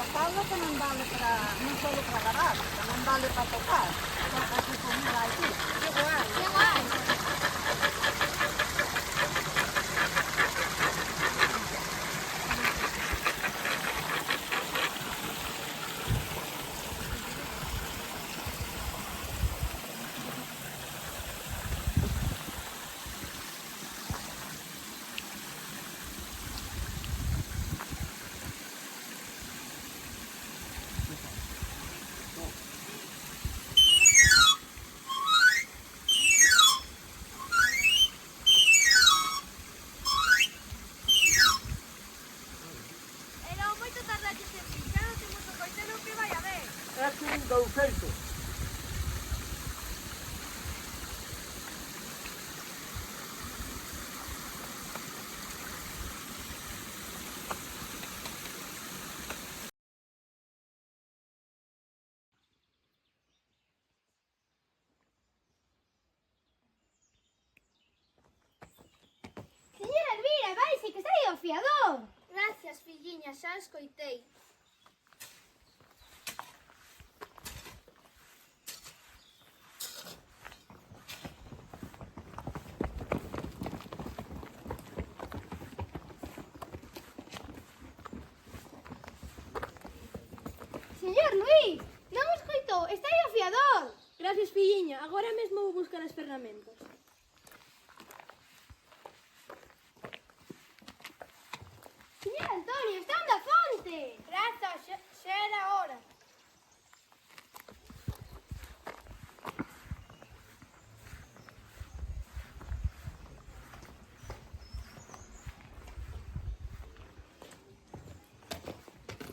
o palo que non vale para, non solo para lavar, tamén vale para tocar. Así como aquí. Que guai. Que guai. Era moito tardaxe en fin, xa non temos o coitelo que vai a ver. É un douceito. Señora Elvira, vaise que está aí o fiador. Gracias, filliña, xa escoitei. Señor Luís, non o escoitou, está aí o fiador. Gracias, filliña. Agora mesmo vou buscar as ferramentas. Señor Antonio, está onde a fonte. Grazas, xa era hora.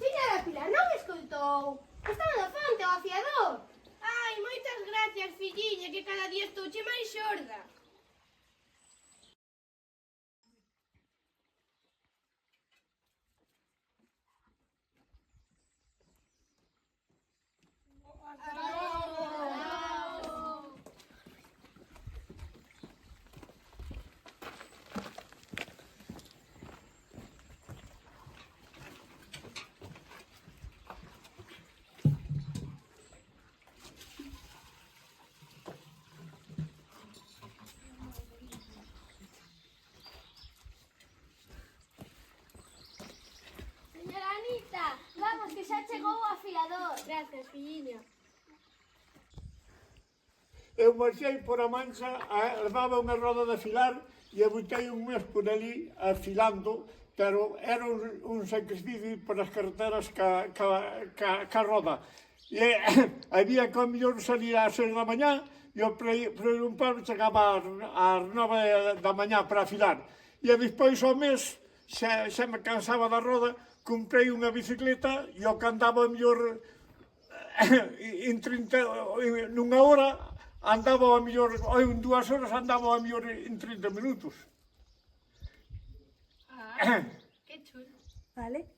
Señora Pilar, non escoitou. Está onde a fonte, o afiador. Ai, moitas gracias, filliña, que cada día estouche máis xorda. Señora Anita, vamos que xa chegou o afiador. Gracias, filliña. Eu marchei por a mancha, levaba unha roda de afilar e botei un mes por ali afilando, pero era un sacrificio por as carreteras ca roda. E había que ao mellor salir ás 6 da mañá e o pregumpar chegaba ás 9 da mañá para afilar. E despois ao mes xa me cansaba da roda, comprei unha bicicleta e o que andaba ao mellor nunha hora andaba ao mellor, en 2 horas andaba ao mellor en 30 minutos. Que chulo. Vale?